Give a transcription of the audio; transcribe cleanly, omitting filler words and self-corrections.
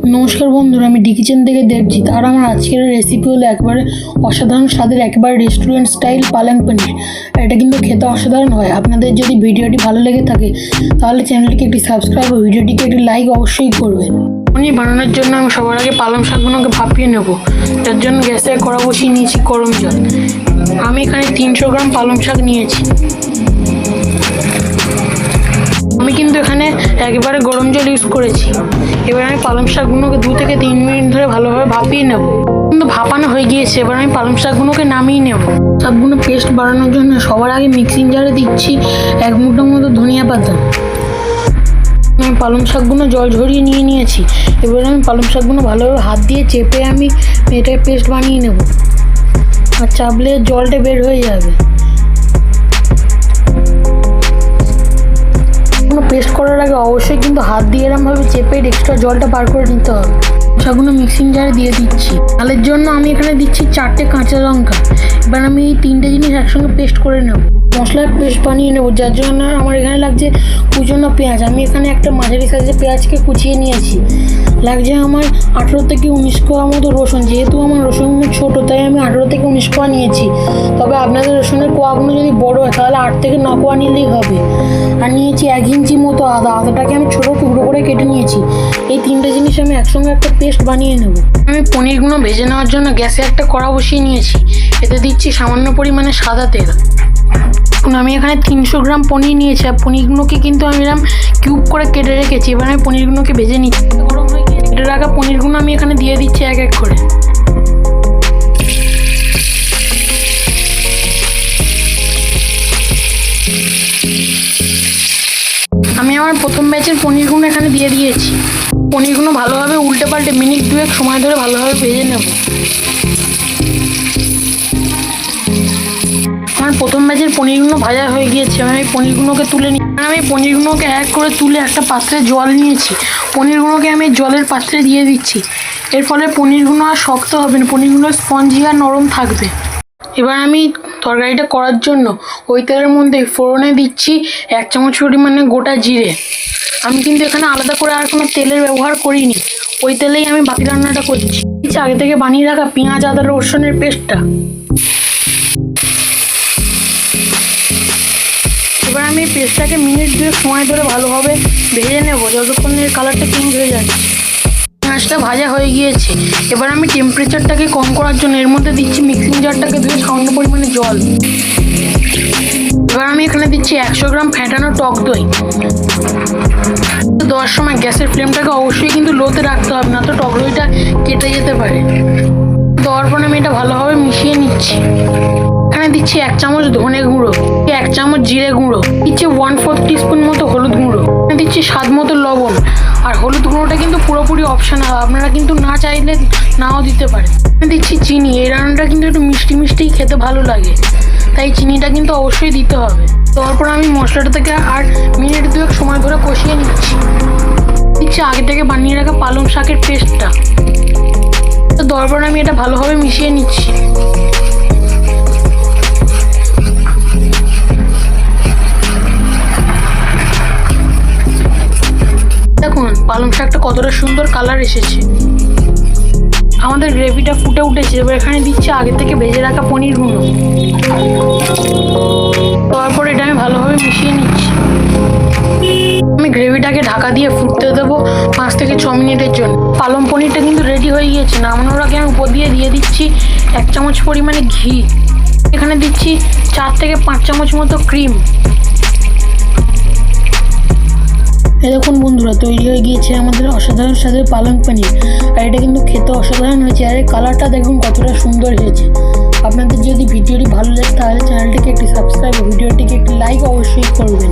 নমস্কার বন্ধুরা, আমি ডি কিচেন থেকে দেবজিৎ। আর আমার আজকের রেসিপি হলো একবারে অসাধারণ স্বাদের একবারে রেস্টুরেন্ট স্টাইল পালং পনির। এটা কিন্তু খেতে অসাধারণ হয়। আপনাদের যদি ভিডিওটি ভালো লেগে থাকে তাহলে চ্যানেলটিকে একটি সাবস্ক্রাইব ও ভিডিওটিকে একটি লাইক অবশ্যই করবেন। পনির বানানোর জন্য আমি সবার আগে পালং শাকগুলোকে ভাপিয়ে নেব। তার জন্য গ্যাসে কড়া বসিয়ে নিয়েছি গরম জল। আমি এখানে 300 গ্রাম পালং শাক নিয়েছি। আমি কিন্তু এখানে একেবারে গরম জল ইউজ করেছি। এবার আমি পালং শাকগুলোকে 2 থেকে 3 মিনিট ধরে ভালোভাবে ভাপিয়ে নেব। কিন্তু ভাপানো হয়ে গিয়েছে, এবার আমি পালং শাকগুলোকে নামিয়ে নেব। শাকগুলো পেস্ট বানানোর জন্য সবার আগে মিক্সিং জারে দিচ্ছি 1 মুঠোর মতো ধনিয়া পাতা। আমি পালং শাকগুলো জল ঝরিয়ে নিয়েছি। এবার আমি পালং শাকগুলো ভালোভাবে হাত দিয়ে চেপে আমি এটাকে পেস্ট বানিয়ে নেব। আর চাপলে জলটা বের হয়ে যাবে। পেস্ট করার আগে অবশ্যই কিন্তু হাত দিয়ে এরমভাবে চেপে এক্সট্রা জলটা বার করে নিতে হবে। শাকগুলো মিক্সিং জারে দিয়ে দিচ্ছি। ঝালের জন্য আমি এখানে দিচ্ছি 4টে কাঁচা লঙ্কা। এবার আমি এই 3টে জিনিস একসঙ্গে পেস্ট করে নেব। মশলার পেস্ট বানিয়ে নেব, যার জন্য আমার এখানে লাগছে কুচনো পেঁয়াজ। আমি এখানে একটা মাঝারি সাইজের পেঁয়াজকে কুচিয়ে নিয়েছি। লাগছে আমার 18 থেকে 19 কোয়া মতো রসুন। যেহেতু আমার রসুনগুলো ছোটো তাই আমি 18 থেকে 19 কোয়া নিয়েছি। তবে আপনাদের রসুনের কোয়াগুলো যদি বড়ো হয় তাহলে 8 থেকে 9 কোয়া নিলেই হবে। আর নিয়েছি 1 ইঞ্চি মতো আদা। আদাটাকে আমি ছোটো টুকরো করে কেটে নিয়েছি। এই 3টে জিনিস আমি একসঙ্গে একটা পেস্ট বানিয়ে নেব। আমি পনিরগুলো ভেজে নেওয়ার জন্য গ্যাসে একটা কড়া বসিয়ে নিয়েছি। এতে দিচ্ছি সামান্য পরিমাণে সাদা তেল। আমি এখানে 300 গ্রাম পনির নিয়েছি। আর পনিরগুলোকে কিন্তু আমি এরকম কিউব করে কেটে রেখেছি। এবার আমি পনিরগুলোকে ভেজে নিচ্ছি। গরম হয়ে গিয়ে কেটে রাখা পনিরগুলো আমি এখানে দিয়ে দিচ্ছি এক এক করে। আমি আমার প্রথম ব্যাচের পনিরগুলো এখানে দিয়ে দিয়েছি। পনিরগুলো ভালোভাবে উল্টে পাল্টে মিনিট 2 সময় ধরে ভালোভাবে ভেজে নেব। আমার প্রথম ব্যাচের পনিরগুলো ভাজা হয়ে গিয়েছে। আমি পনিরগুলোকে তুলে নিই। আমি পনিরগুলোকে এক করে তুলে একটা পাত্রে জল নিয়েছি। পনিরগুলোকে আমি জলের পাত্রে দিয়ে দিচ্ছি। এর ফলে পনিরগুলো আর শক্ত হবে না, পনিরগুলো স্পঞ্জি আর নরম থাকবে। এবার আমি তরকারিটা করার জন্য ওই তেলের মধ্যে ফোড়নে দিচ্ছি 1 চামচ পরিমাণে গোটা জিরে। আমি কিন্তু এখানে আলাদা করে আর কোনো তেলের ব্যবহার করিনি, ওই তেলেই আমি বাকি রান্নাটা করছি। আগে থেকে বানিয়ে রাখা পেঁয়াজ আদা রসুনের পেস্টটা। এবার আমি পেস্টটাকে মিনিট 2 সময় ধরে ভালোভাবে ভেজে নেব, যতক্ষণ এর কালারটা চেঞ্জ হয়ে যাচ্ছে। পেঁয়াজটা ভাজা হয়ে গিয়েছে। এবার আমি টেম্পারেচারটাকে কম করার জন্য এর মধ্যে দিচ্ছি মিক্সিং জারটাকে ধুয়ে সামান্য পরিমাণে জল। এবার আমি এখানে দিচ্ছি 100 গ্রাম ফ্যাটানো টক দই। দেওয়ার সময় গ্যাসের ফ্লেমটাকে অবশ্যই কিন্তু লোতে রাখতে হবে, না তো টক দইটা কেটে যেতে পারে। দেওয়ার পর আমি এটা ভালোভাবে মিশিয়ে নিচ্ছি। এখানে দিচ্ছি 1 চামচ ধনে গুঁড়ো, 1 চামচ জিরে গুঁড়ো, দিচ্ছি 1/4 টিস্পুন মতো হলুদ গুঁড়ো, দিচ্ছি স্বাদ মতো লবণ। আর হলুদ গুঁড়োটা কিন্তু পুরোপুরি অপশনাল, আপনারা কিন্তু না চাইলে নাও দিতে পারেন। দিচ্ছি চিনি। এই রান্নাটা কিন্তু একটু মিষ্টি মিষ্টিই খেতে ভালো লাগে, তাই চিনিটা কিন্তু অবশ্যই দিতে হবে। তারপর আমি মশলাটা থেকে আর মিনিট 2 সময় ধরে কষিয়ে নিচ্ছি। দিচ্ছি আগে থেকে বানিয়ে রাখা পালং শাকের পেস্টটা। তারপর আমি এটা ভালোভাবে মিশিয়ে নিচ্ছি। দেখুন পালং শাকটা কতটা সুন্দর কালার এসেছে। আমাদের গ্রেভিটা ফুটে উঠেছে। এবার এখানে দিচ্ছি আগে থেকে ভেজে রাখা পনিরগুলো। তারপর এটা আমি ভালোভাবে মিশিয়ে নিচ্ছি। আমি গ্রেভিটাকে ঢাকা দিয়ে ফুটতে দেবো 5 থেকে 6 মিনিটের জন্য। পালং পনিরটা কিন্তু রেডি হয়ে গিয়েছে। নামানোর আগে আমি উপর দিয়ে দিচ্ছি 1 চামচ পরিমাণে ঘি। এখানে দিচ্ছি 4 থেকে 5 চামচ মতো ক্রিম। দেখুন বন্ধুরা, তৈরি হয়ে গিয়েছে আমাদের অসাধারণ স্বাদের পালং পনির। আর এটা কিন্তু খেতে অসাধারণ হয়েছে। আর এই কালারটা দেখুন কতটা সুন্দর হয়েছে। আপনাদের যদি ভিডিওটি ভালো লাগে তাহলে চ্যানেলটিকে একটি সাবস্ক্রাইব ও ভিডিওটিকে একটি লাইক অবশ্যই করবেন।